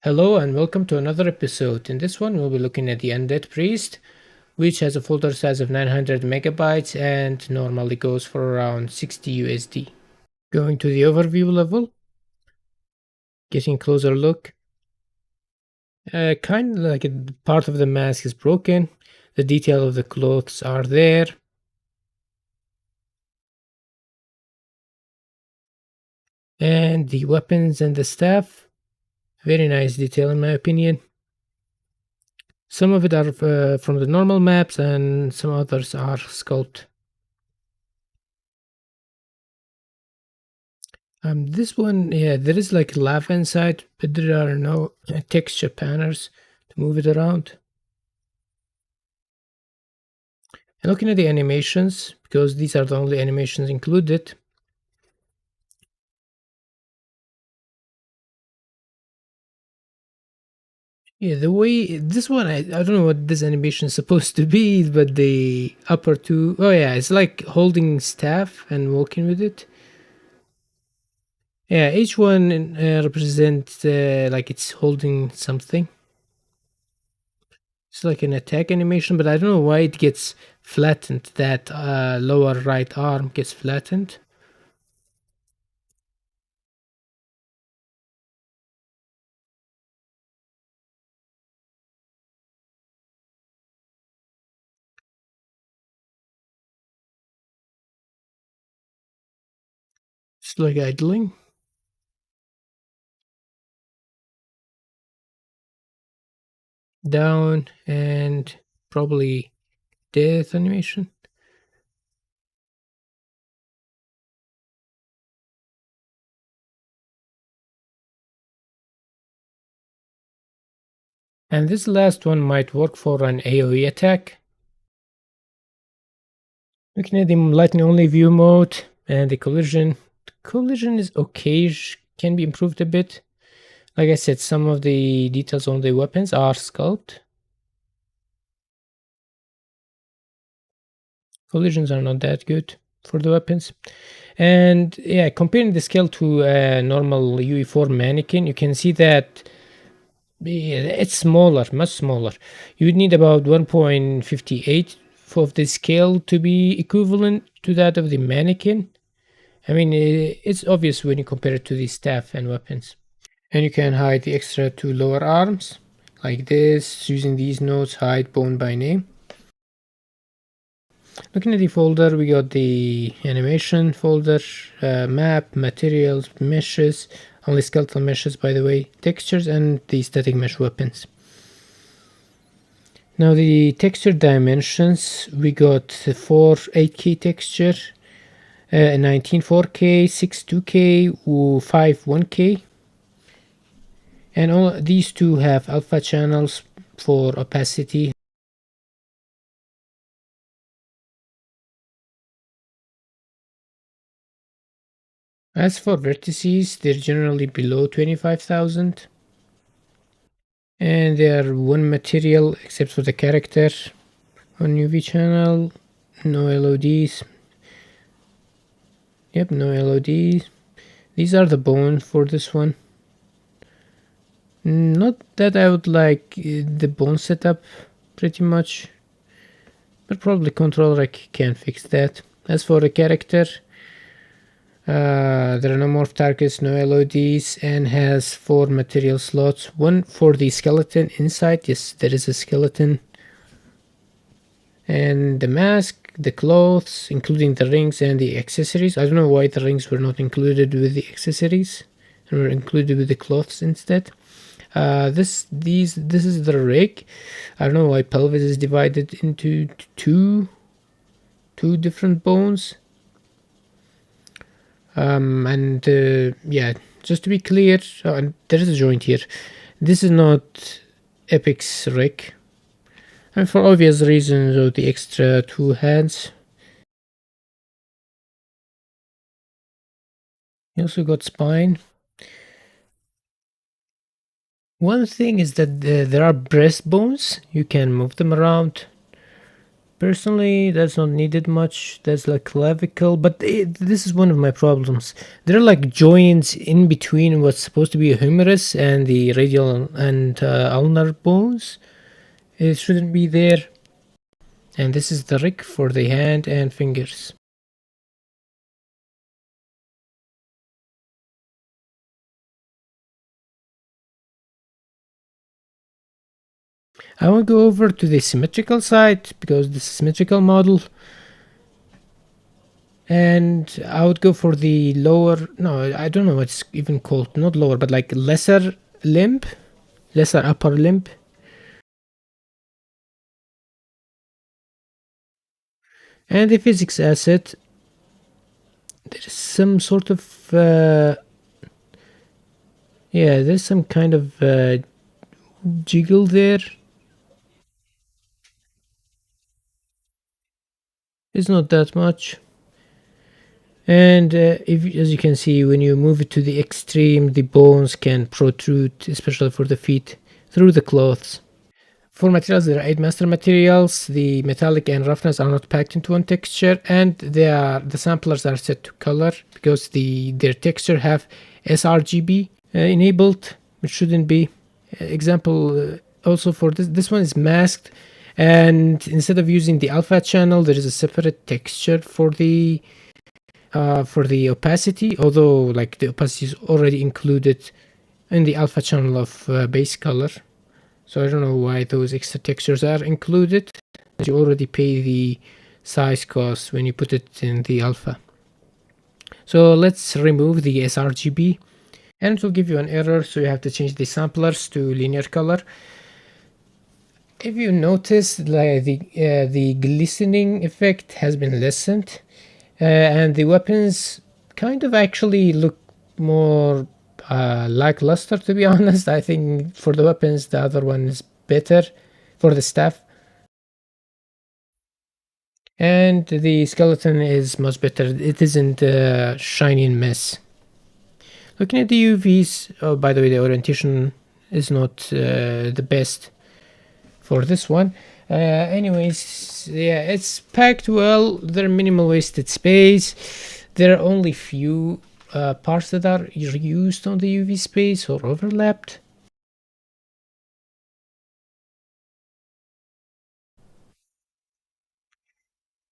Hello and welcome to another episode. In this one, we'll be looking at the Undead Priest, which has a folder size of 900 megabytes and normally goes for around 60 USD. Going to the overview level, getting a closer look. Kind of like part of the mask is broken. The detail of the clothes are there. And the weapons and the staff. Very nice detail in my opinion. Some of it are from the normal maps and some others are sculpted. This one, yeah, there is like lava inside, but there are no texture panners to move it around. And looking at the animations, because these are the only animations included. Yeah, the way this one, I don't know what this animation is supposed to be, but the upper two, oh yeah, it's like holding staff and walking with it. Yeah, each one represents like it's holding something. It's like an attack animation, but I don't know why it gets flattened. That lower right arm gets flattened. It's like idling. Down and probably death animation. And this last one might work for an AoE attack. Looking at the lightning only view mode and the collision. The collision is okay, can be improved a bit. Like I said, some of the details on the weapons are sculpted. Collisions are not that good for the weapons. And yeah, comparing the scale to a normal UE4 mannequin, you can see that it's smaller, much smaller. You would need about 1.58 of the scale to be equivalent to that of the mannequin. I mean, it's obvious when you compare it to the staff and weapons. And you can hide the extra two lower arms, like this, using these nodes, hide bone by name. Looking at the folder, we got the animation folder, map, materials, meshes, only skeletal meshes by the way, textures, and the static mesh weapons. Now the texture dimensions, we got 4 8K texture, 19 4K, 6 2K, 5 1K. And all these two have alpha channels for opacity. As for vertices, they're generally below 25,000. And they are one material except for the character. On UV channel, no LODs. Yep, no LODs. These are the bones for this one. Not that I would like the bone setup pretty much, but probably controller can fix that. As for the character, there are no morph targets, no LODs, and has 4 material slots. One for the skeleton inside. Yes, there is a skeleton. And the mask, the clothes, including the rings and the accessories. I don't know why the rings were not included with the accessories and were included with the clothes instead. This is the rig. I don't know why pelvis is divided into two different bones. Yeah, just to be clear, there is a joint here. This is not Epic's rig, and for obvious reasons of the extra 2 hands. You also got spine. One thing is that there are breastbones. You can move them around. Personally, that's not needed much. That's like clavicle, but this is one of my problems. There are like joints in between what's supposed to be a humerus and the radial and ulnar bones. It shouldn't be there. And this is the rig for the hand and fingers. I will go over to the symmetrical side because this is symmetrical model. And I would go for the lower, no, I don't know what's even called, not lower, but like lesser limb, lesser upper limb. And the physics asset, there's some sort of, yeah, there's some kind of jiggle there. It's not that much. And if, as you can see, when you move it to the extreme, the bones can protrude, especially for the feet, through the clothes. For materials, there are 8 master materials. The metallic and roughness are not packed into one texture, and the samplers are set to color because their texture have sRGB enabled, which shouldn't be. Example also for this one is masked, and instead of using the alpha channel, there is a separate texture for the opacity. Although like the opacity is already included in the alpha channel of base color. So I don't know why those extra textures are included. You already pay the size cost when you put it in the alpha. So let's remove the sRGB and it will give you an error. So you have to change the samplers to linear color. If you notice, like the glistening effect has been lessened, and the weapons kind of actually look more lackluster, to be honest. I think for the weapons, the other one is better for the staff. And the skeleton is much better. It isn't a shiny mess. Looking at the UVs, oh, by the way, the orientation is not the best for this one. Anyways, yeah, it's packed well. There are minimal wasted space. There are only few parts that are used on the UV space or overlapped.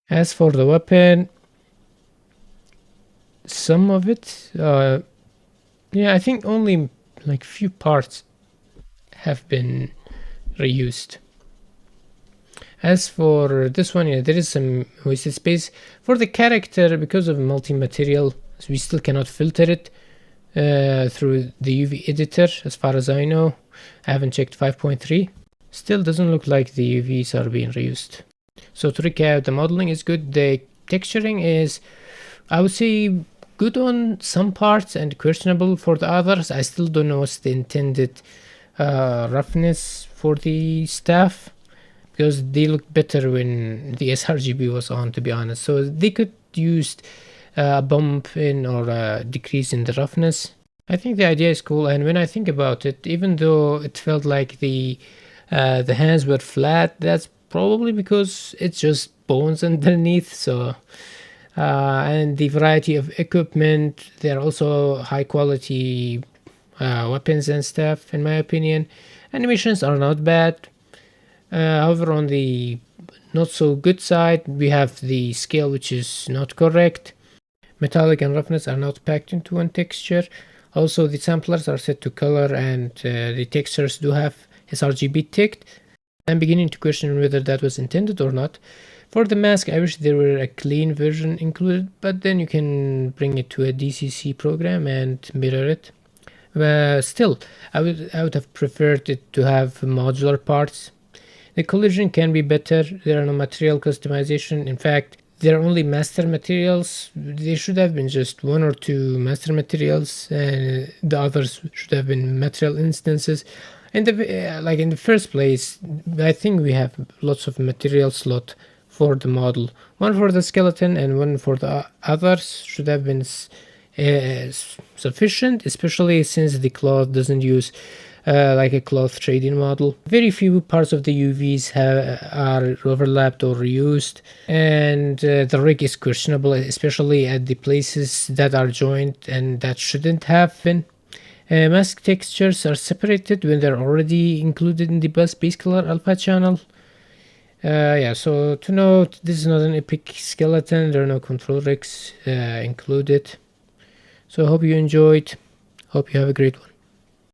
As for the weapon, some of it, yeah, I think only like few parts have been reused. As for this one, yeah, there is some wasted space. For the character, because of multi-material, we still cannot filter it through the UV editor, as far as I know. I haven't checked 5.3. Still doesn't look like the UVs are being reused. So to recap, the modeling is good. The texturing is, I would say, good on some parts and questionable for the others. I still don't know what's the intended roughness for the staff, because they look better when the sRGB was on, to be honest. So they could use a bump in or a decrease in the roughness. I think the idea is cool, and when I think about it, even though it felt like the hands were flat, that's probably because it's just bones underneath. So and the variety of equipment, they're also high quality weapons and stuff, in my opinion. Animations are not bad. However, on the not so good side, we have the scale, which is not correct. Metallic and roughness are not packed into one texture. Also, the samplers are set to color, and the textures do have sRGB ticked. I'm beginning to question whether that was intended or not. For the mask, I wish there were a clean version included, but then you can bring it to a DCC program and mirror it. Still, I would have preferred it to have modular parts. The collision can be better. There are no material customization. In fact, there are only master materials. There should have been just 1 or 2 master materials, and the others should have been material instances. In the first place, I think we have lots of material slot for the model. 1 for the skeleton and 1 for the others should have been sufficient, especially since the cloth doesn't use like a cloth trading model. Very few parts of the UVs are overlapped or reused, and the rig is questionable, especially at the places that are joined and that shouldn't have been. Mask textures are separated when they're already included in the base color alpha channel. Yeah, so to note, this is not an epic skeleton. There are no control rigs included. So I hope you enjoyed. Hope you have a great one.